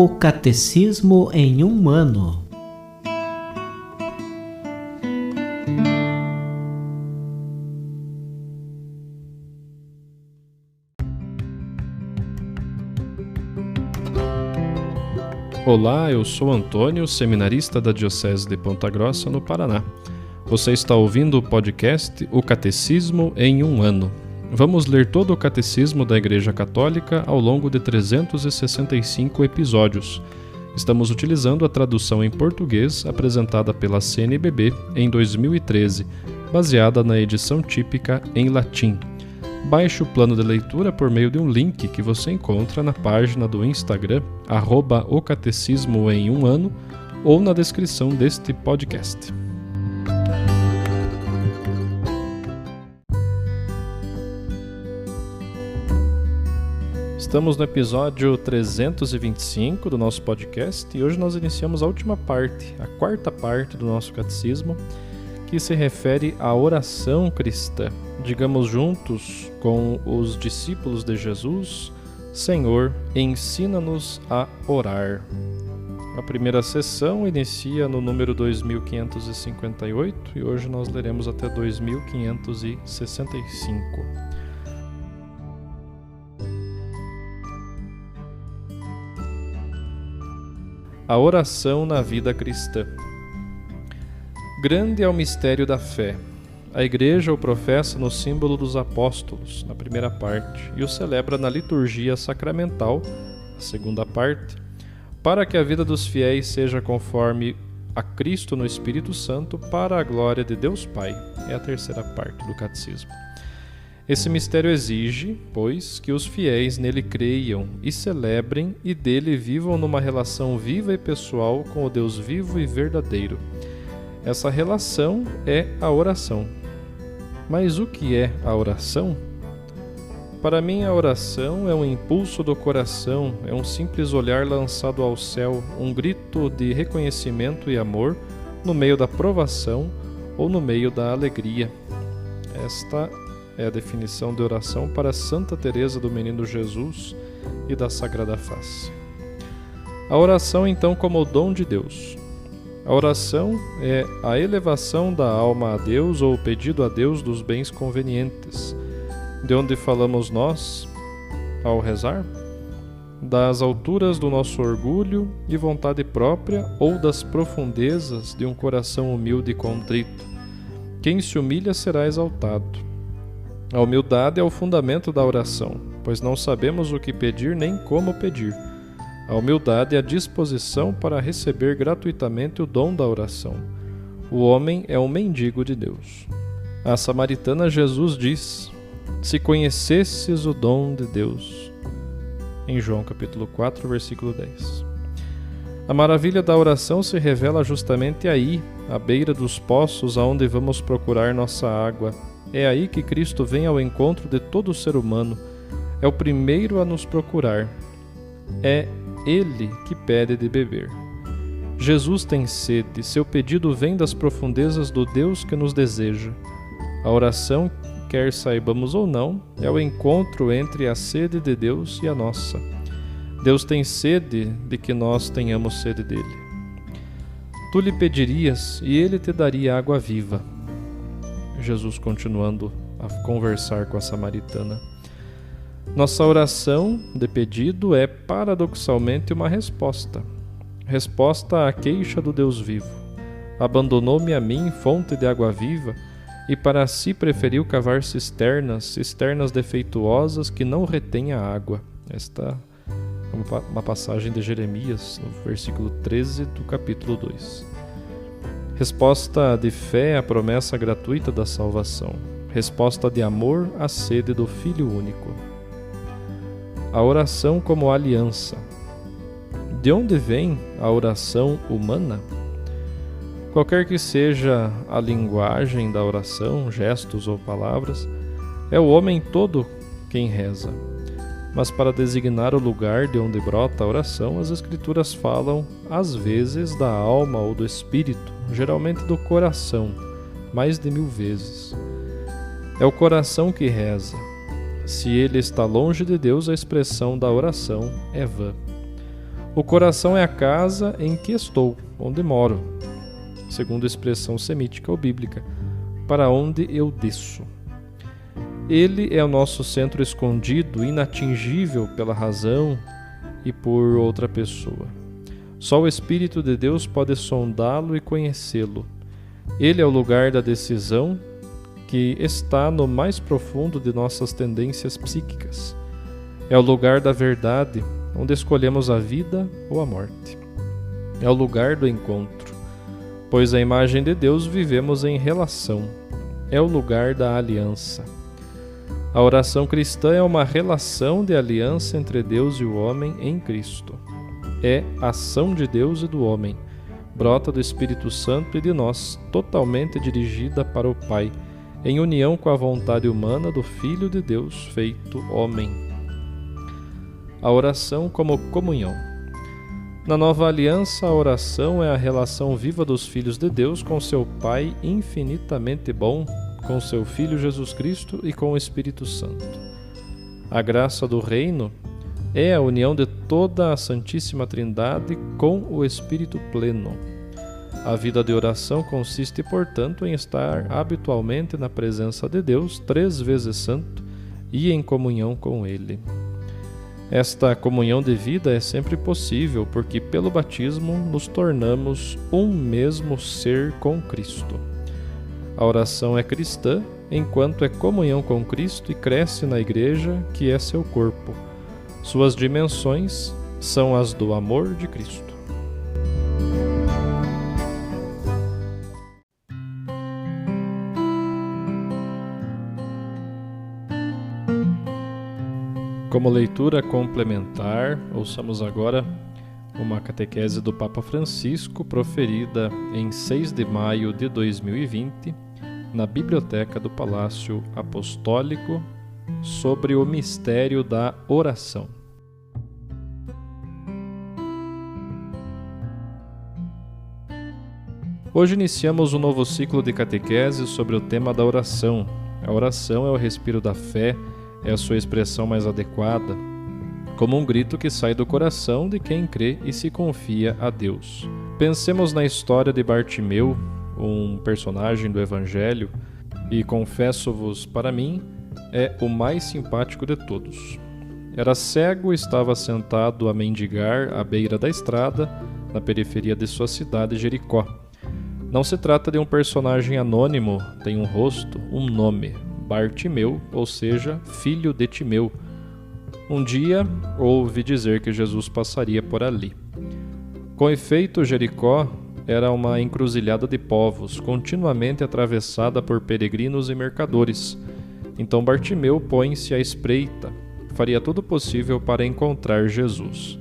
O Catecismo em um ano. Olá, eu sou Antônio, seminarista da Diocese de Ponta Grossa, no Paraná. Você está ouvindo o podcast O Catecismo em um ano. Vamos ler todo o Catecismo da Igreja Católica ao longo de 365 episódios. Estamos utilizando a tradução em português apresentada pela CNBB em 2013, baseada na edição típica em latim. Baixe o plano de leitura por meio de um link que você encontra na página do Instagram, @ocatecismoemumano, ou na descrição deste podcast. Estamos no episódio 325 do nosso podcast e hoje nós iniciamos a última parte, a quarta parte do nosso catecismo, que se refere à oração cristã. Digamos juntos com os discípulos de Jesus: Senhor, ensina-nos a orar. A primeira sessão inicia no número 2558 e hoje nós leremos até 2565. A oração na vida cristã. Grande é o mistério da fé. A Igreja o professa no símbolo dos apóstolos, na primeira parte, e o celebra na liturgia sacramental, na segunda parte, para que a vida dos fiéis seja conforme a Cristo no Espírito Santo, para a glória de Deus Pai. É a terceira parte do catecismo. Esse mistério exige, pois, que os fiéis nele creiam e celebrem e dele vivam numa relação viva e pessoal com o Deus vivo e verdadeiro. Essa relação é a oração. Mas o que é a oração? Para mim, a oração é um impulso do coração, é um simples olhar lançado ao céu, um grito de reconhecimento e amor no meio da provação ou no meio da alegria. Esta é a definição de oração para Santa Teresa do Menino Jesus e da Sagrada Face. A oração, então, como o dom de Deus. A oração é a elevação da alma a Deus ou o pedido a Deus dos bens convenientes. De onde falamos nós, ao rezar? Das alturas do nosso orgulho e vontade própria ou das profundezas de um coração humilde e contrito. Quem se humilha será exaltado. A humildade é o fundamento da oração, pois não sabemos o que pedir nem como pedir. A humildade é a disposição para receber gratuitamente o dom da oração. O homem é um mendigo de Deus. A samaritana Jesus diz: se conhecesses o dom de Deus. Em João capítulo 4, versículo 10. A maravilha da oração se revela justamente aí, à beira dos poços aonde vamos procurar nossa água. É aí que Cristo vem ao encontro de todo o ser humano. É o primeiro a nos procurar. É Ele que pede de beber. Jesus tem sede, seu pedido vem das profundezas do Deus que nos deseja. A oração, quer saibamos ou não, é o encontro entre a sede de Deus e a nossa. Deus tem sede de que nós tenhamos sede dele. Tu lhe pedirias e ele te daria água viva. Jesus continuando a conversar com a samaritana. Nossa oração de pedido é paradoxalmente uma resposta. Resposta à queixa do Deus vivo. Abandonou-me a mim, fonte de água viva, e para si preferiu cavar cisternas defeituosas que não retêm a água. Esta é uma passagem de Jeremias, no versículo 13 do capítulo 2. Resposta de fé à promessa gratuita da salvação. Resposta de amor à sede do Filho único. A oração como aliança. De onde vem a oração humana? Qualquer que seja a linguagem da oração, gestos ou palavras, é o homem todo quem reza. Mas para designar o lugar de onde brota a oração, as Escrituras falam, às vezes, da alma ou do espírito, geralmente do coração, mais de 1000 vezes. É o coração que reza. Se ele está longe de Deus, a expressão da oração é vã. O coração é a casa em que estou, onde moro, segundo a expressão semítica ou bíblica, para onde eu desço. Ele é o nosso centro escondido, inatingível pela razão e por outra pessoa. Só o Espírito de Deus pode sondá-lo e conhecê-lo. Ele é o lugar da decisão que está no mais profundo de nossas tendências psíquicas. É o lugar da verdade, onde escolhemos a vida ou a morte. É o lugar do encontro, pois a imagem de Deus vivemos em relação. É o lugar da aliança. A oração cristã é uma relação de aliança entre Deus e o homem em Cristo. É ação de Deus e do homem, brota do Espírito Santo e de nós, totalmente dirigida para o Pai, em união com a vontade humana do Filho de Deus feito homem. A oração como comunhão. Na nova aliança, a oração é a relação viva dos filhos de Deus com seu Pai infinitamente bom, com seu Filho Jesus Cristo e com o Espírito Santo. A graça do reino é a união de toda a Santíssima Trindade com o Espírito pleno. A vida de oração consiste, portanto, em estar habitualmente na presença de Deus, 3 vezes santo, e em comunhão com Ele. Esta comunhão de vida é sempre possível, porque pelo batismo nos tornamos um mesmo ser com Cristo. A oração é cristã, enquanto é comunhão com Cristo e cresce na Igreja, que é seu corpo. Suas dimensões são as do amor de Cristo. Como leitura complementar, ouçamos agora uma catequese do Papa Francisco, proferida em 6 de maio de 2020, na Biblioteca do Palácio Apostólico, sobre o mistério da oração. Hoje iniciamos um novo ciclo de catequese sobre o tema da oração. A oração é o respiro da fé, é a sua expressão mais adequada, como um grito que sai do coração de quem crê e se confia a Deus. Pensemos na história de Bartimeu, um personagem do Evangelho, e confesso-vos, para mim, é o mais simpático de todos. Era cego e estava sentado a mendigar à beira da estrada, na periferia de sua cidade, Jericó. Não se trata de um personagem anônimo, tem um rosto, um nome, Bartimeu, ou seja, filho de Timeu. Um dia ouvi dizer que Jesus passaria por ali. Com efeito, Jericó era uma encruzilhada de povos, continuamente atravessada por peregrinos e mercadores. Então Bartimeu põe-se à espreita, faria tudo possível para encontrar Jesus.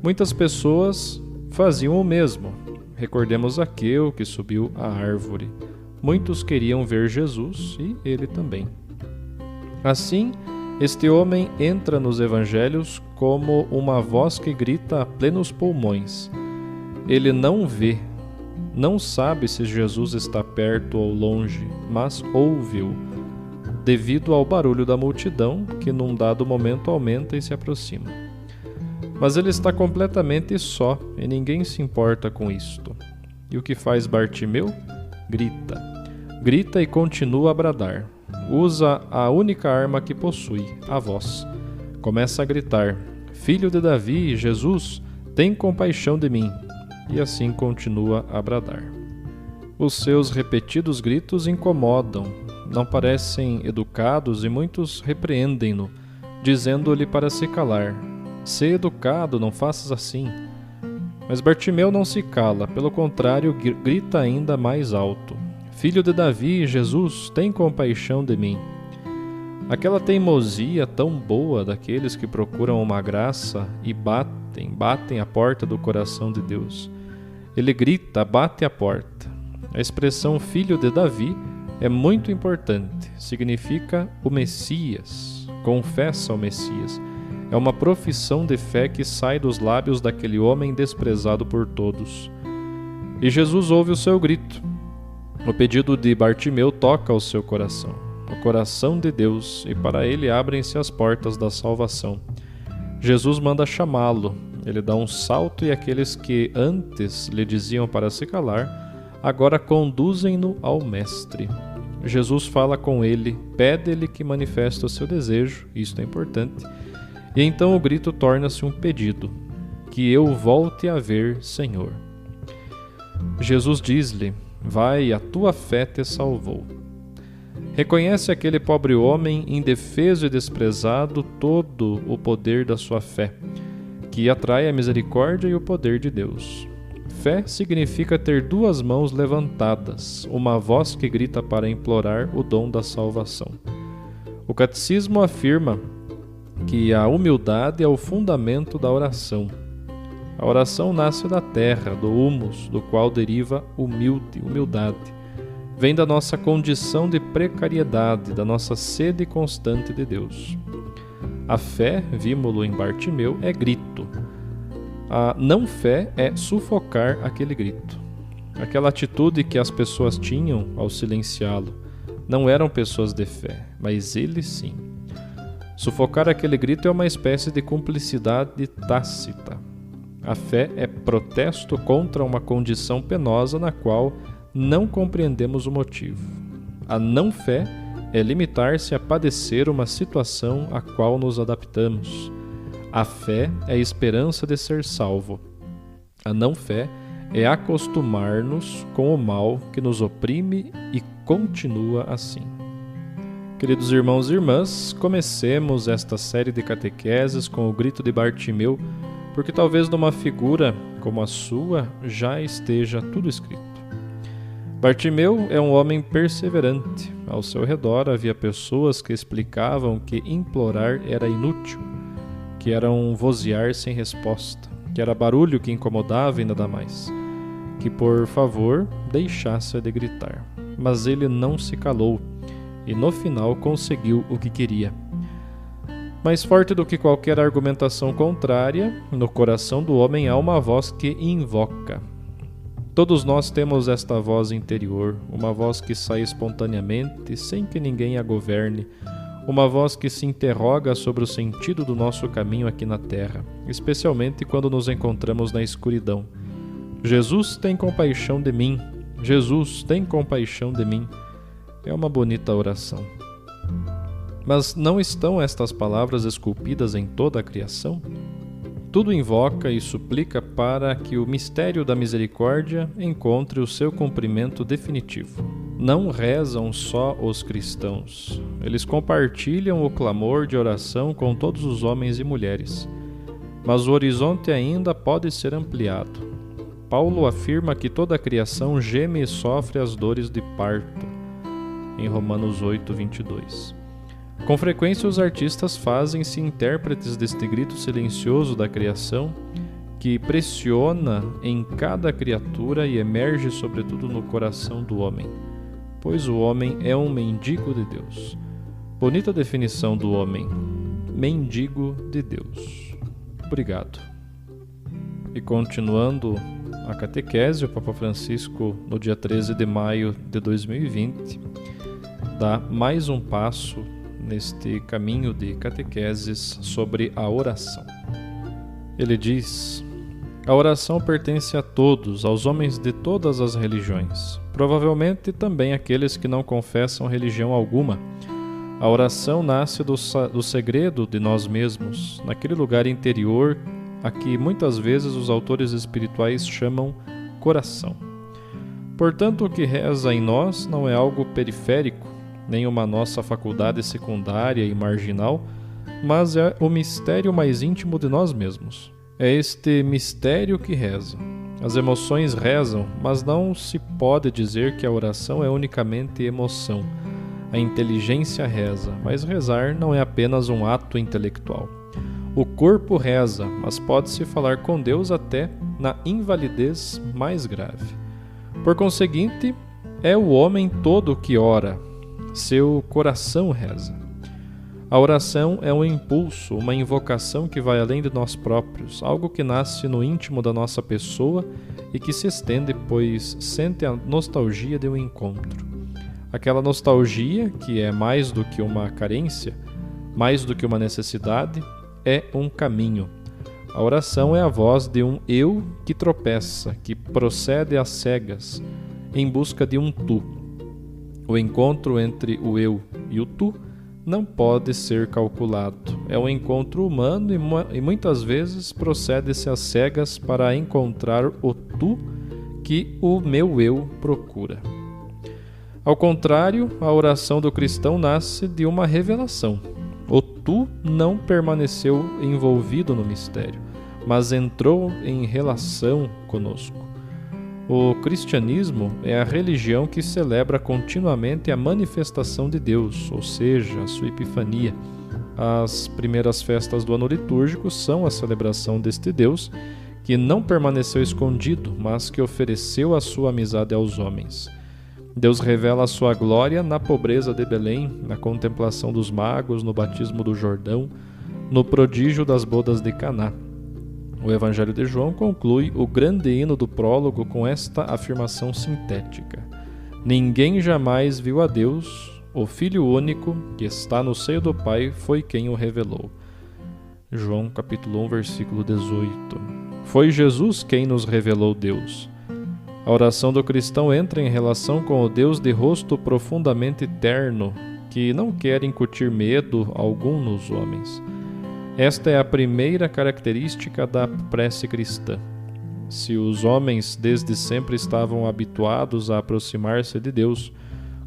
Muitas pessoas faziam o mesmo. Recordemos Zaqueu, que subiu à árvore. Muitos queriam ver Jesus e ele também. Assim, este homem entra nos evangelhos como uma voz que grita a plenos pulmões. Ele não vê, não sabe se Jesus está perto ou longe, mas ouve-o, devido ao barulho da multidão que num dado momento aumenta e se aproxima. Mas ele está completamente só e ninguém se importa com isto. E o que faz Bartimeu? Grita. Grita e continua a bradar. Usa a única arma que possui, a voz. Começa a gritar: Filho de Davi, Jesus, tem compaixão de mim. E assim continua a bradar. Os seus repetidos gritos incomodam, não parecem educados e muitos repreendem-no, dizendo-lhe para se calar. Sê educado, não faças assim. Mas Bartimeu não se cala, pelo contrário, grita ainda mais alto. Filho de Davi, Jesus, tem compaixão de mim. Aquela teimosia tão boa daqueles que procuram uma graça e batem a porta do coração de Deus. Ele grita, bate a porta. A expressão filho de Davi é muito importante. Significa o Messias, confessa o Messias. É uma profissão de fé que sai dos lábios daquele homem desprezado por todos. E Jesus ouve o seu grito. O pedido de Bartimeu toca o seu coração, o coração de Deus, e para ele abrem-se as portas da salvação. Jesus manda chamá-lo, ele dá um salto e aqueles que antes lhe diziam para se calar, agora conduzem-no ao Mestre. Jesus fala com ele, pede-lhe que manifeste o seu desejo, isto é importante, e então o grito torna-se um pedido, que eu volte a ver, Senhor. Jesus diz-lhe, vai, a tua fé te salvou. Reconhece aquele pobre homem indefeso e desprezado todo o poder da sua fé, que atrai a misericórdia e o poder de Deus. Fé significa ter duas mãos levantadas, uma voz que grita para implorar o dom da salvação. O catecismo afirma que a humildade é o fundamento da oração. A oração nasce da terra, do humus, do qual deriva humildade. Vem da nossa condição de precariedade, da nossa sede constante de Deus. A fé, vimos-lo em Bartimeu, é grito. A não-fé é sufocar aquele grito. Aquela atitude que as pessoas tinham ao silenciá-lo não eram pessoas de fé, mas ele sim. Sufocar aquele grito é uma espécie de cumplicidade tácita. A fé é protesto contra uma condição penosa na qual não compreendemos o motivo. A não-fé é limitar-se a padecer uma situação a qual nos adaptamos. A fé é a esperança de ser salvo. A não-fé é acostumar-nos com o mal que nos oprime e continua assim. Queridos irmãos e irmãs, comecemos esta série de catequeses com o grito de Bartimeu, porque talvez numa figura como a sua já esteja tudo escrito. Bartimeu é um homem perseverante. Ao seu redor havia pessoas que explicavam que implorar era inútil, que era um vozear sem resposta, que era barulho que incomodava e nada mais, que por favor deixasse de gritar. Mas ele não se calou e no final conseguiu o que queria. Mais forte do que qualquer argumentação contrária, no coração do homem há uma voz que invoca. Todos nós temos esta voz interior, uma voz que sai espontaneamente, sem que ninguém a governe, uma voz que se interroga sobre o sentido do nosso caminho aqui na terra, especialmente quando nos encontramos na escuridão. Jesus tem compaixão de mim, Jesus tem compaixão de mim. É uma bonita oração. Mas não estão estas palavras esculpidas em toda a criação? Tudo invoca e suplica para que o mistério da misericórdia encontre o seu cumprimento definitivo. Não rezam só os cristãos. Eles compartilham o clamor de oração com todos os homens e mulheres. Mas o horizonte ainda pode ser ampliado. Paulo afirma que toda a criação geme e sofre as dores de parto, em Romanos 8, 22. Com frequência os artistas fazem-se intérpretes deste grito silencioso da criação que pressiona em cada criatura e emerge sobretudo no coração do homem, pois o homem é um mendigo de Deus. Bonita definição do homem, mendigo de Deus. Obrigado. E continuando a catequese, o Papa Francisco, no dia 13 de maio de 2020, dá mais um passo neste caminho de catequeses sobre a oração. Ele diz: a oração pertence a todos, aos homens de todas as religiões, provavelmente também aqueles que não confessam religião alguma. A oração nasce do segredo de nós mesmos, naquele lugar interior a que muitas vezes os autores espirituais chamam coração. Portanto, o que reza em nós não é algo periférico, nem uma nossa faculdade secundária e marginal, mas é o mistério mais íntimo de nós mesmos. É este mistério que reza. As emoções rezam, mas não se pode dizer que a oração é unicamente emoção. A inteligência reza, mas rezar não é apenas um ato intelectual. O corpo reza, mas pode-se falar com Deus até na invalidez mais grave. Por conseguinte, é o homem todo que ora. Seu coração reza. A oração é um impulso, uma invocação que vai além de nós próprios, algo que nasce no íntimo da nossa pessoa e que se estende, pois sente a nostalgia de um encontro. Aquela nostalgia, que é mais do que uma carência, mais do que uma necessidade, é um caminho. A oração é a voz de um eu que tropeça, que procede às cegas, em busca de um tu. O encontro entre o eu e o tu não pode ser calculado. É um encontro humano e muitas vezes procede-se às cegas para encontrar o tu que o meu eu procura. Ao contrário, a oração do cristão nasce de uma revelação. O tu não permaneceu envolvido no mistério, mas entrou em relação conosco. O cristianismo é a religião que celebra continuamente a manifestação de Deus, ou seja, a sua epifania. As primeiras festas do ano litúrgico são a celebração deste Deus, que não permaneceu escondido, mas que ofereceu a sua amizade aos homens. Deus revela a sua glória na pobreza de Belém, na contemplação dos magos, no batismo do Jordão, no prodígio das bodas de Caná. O Evangelho de João conclui o grande hino do prólogo com esta afirmação sintética: Ninguém jamais viu a Deus, o Filho único, que está no seio do Pai, foi quem o revelou. João capítulo 1, versículo 18. Foi Jesus quem nos revelou Deus. A oração do cristão entra em relação com o Deus de rosto profundamente terno, que não quer incutir medo algum nos homens. Esta é a primeira característica da prece cristã. Se os homens desde sempre estavam habituados a aproximar-se de Deus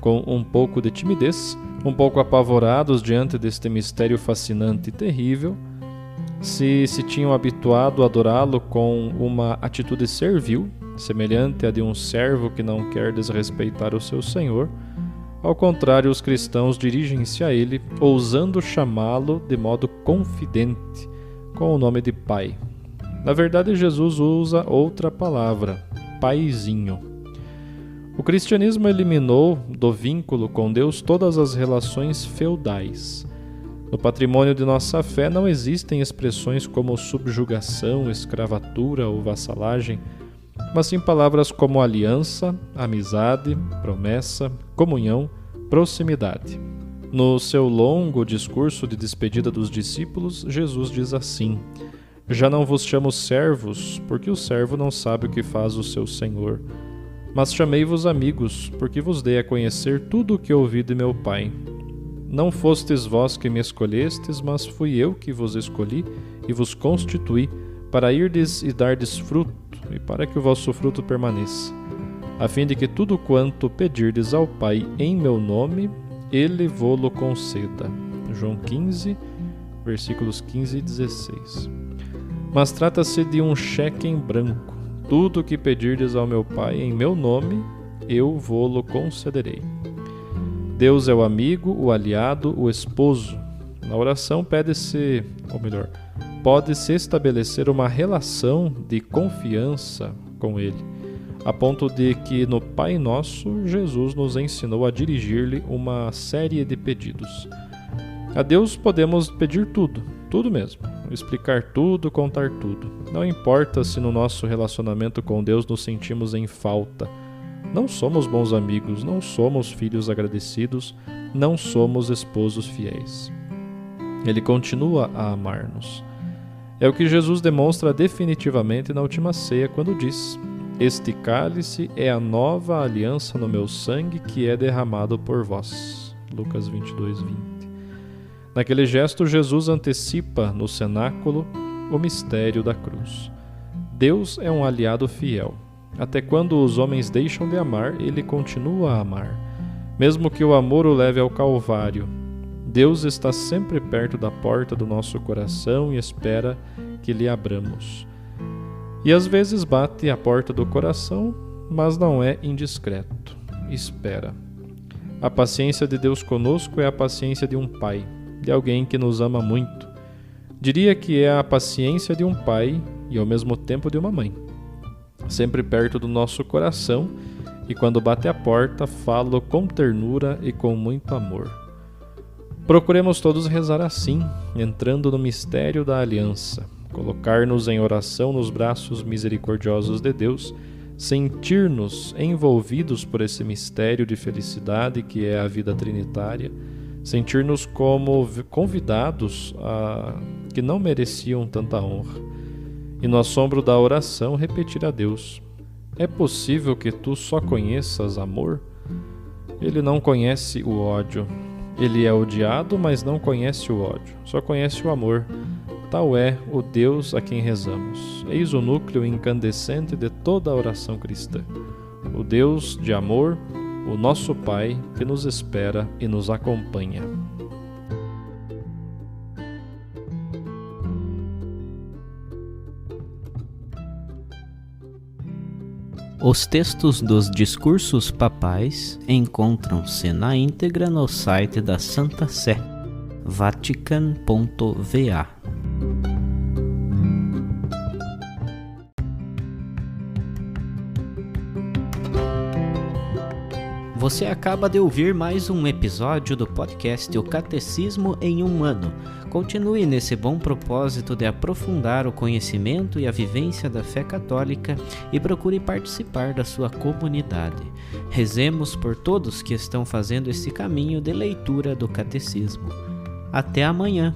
com um pouco de timidez, um pouco apavorados diante deste mistério fascinante e terrível, se tinham habituado a adorá-lo com uma atitude servil, semelhante à de um servo que não quer desrespeitar o seu senhor, ao contrário, os cristãos dirigem-se a ele, ousando chamá-lo de modo confidente, com o nome de Pai. Na verdade, Jesus usa outra palavra, Paizinho. O cristianismo eliminou do vínculo com Deus todas as relações feudais. No patrimônio de nossa fé não existem expressões como subjugação, escravatura ou vassalagem, mas sim palavras como aliança, amizade, promessa, comunhão, proximidade. No seu longo discurso de despedida dos discípulos, Jesus diz assim: Já não vos chamo servos, porque o servo não sabe o que faz o seu senhor, mas chamei-vos amigos, porque vos dei a conhecer tudo o que ouvi de meu Pai. Não fostes vós que me escolhestes, mas fui eu que vos escolhi e vos constituí, para irdes e dardes fruto, e para que o vosso fruto permaneça, a fim de que tudo quanto pedirdes ao Pai em meu nome, Ele vô-lo conceda. João 15, versículos 15 e 16. Mas trata-se de um cheque em branco. Tudo o que pedirdes ao meu Pai em meu nome, eu vô-lo concederei. Deus é o amigo, o aliado, o esposo. Na oração pede-se, ou melhor, pode-se estabelecer uma relação de confiança com Ele, a ponto de que no Pai Nosso, Jesus nos ensinou a dirigir-lhe uma série de pedidos. A Deus podemos pedir tudo, tudo mesmo, explicar tudo, contar tudo. Não importa se no nosso relacionamento com Deus nos sentimos em falta. Não somos bons amigos, não somos filhos agradecidos, não somos esposos fiéis. Ele continua a amar-nos. É o que Jesus demonstra definitivamente na última ceia quando diz: Este cálice é a nova aliança no meu sangue que é derramado por vós. Lucas 22, 20. Naquele gesto, Jesus antecipa no cenáculo o mistério da cruz. Deus é um aliado fiel. Até quando os homens deixam de amar, ele continua a amar. Mesmo que o amor o leve ao Calvário, Deus está sempre perto da porta do nosso coração e espera que lhe abramos. E às vezes bate à porta do coração, mas não é indiscreto. Espera. A paciência de Deus conosco é a paciência de um pai, de alguém que nos ama muito. Diria que é a paciência de um pai e ao mesmo tempo de uma mãe. Sempre perto do nosso coração, e quando bate a porta, falo com ternura e com muito amor. Procuremos todos rezar assim, entrando no mistério da aliança, colocar-nos em oração nos braços misericordiosos de Deus, sentir-nos envolvidos por esse mistério de felicidade que é a vida trinitária, sentir-nos como convidados que não mereciam tanta honra, e no assombro da oração repetir a Deus: é possível que tu só conheças amor? Ele não conhece o ódio. Ele é odiado, mas não conhece o ódio. Só conhece o amor. Tal é o Deus a quem rezamos. Eis o núcleo incandescente de toda a oração cristã. O Deus de amor, o nosso Pai, que nos espera e nos acompanha. Os textos dos discursos papais encontram-se na íntegra no site da Santa Sé, vatican.va. Você acaba de ouvir mais um episódio do podcast O Catecismo em um Ano. Continue nesse bom propósito de aprofundar o conhecimento e a vivência da fé católica e procure participar da sua comunidade. Rezemos por todos que estão fazendo esse caminho de leitura do Catecismo. Até amanhã!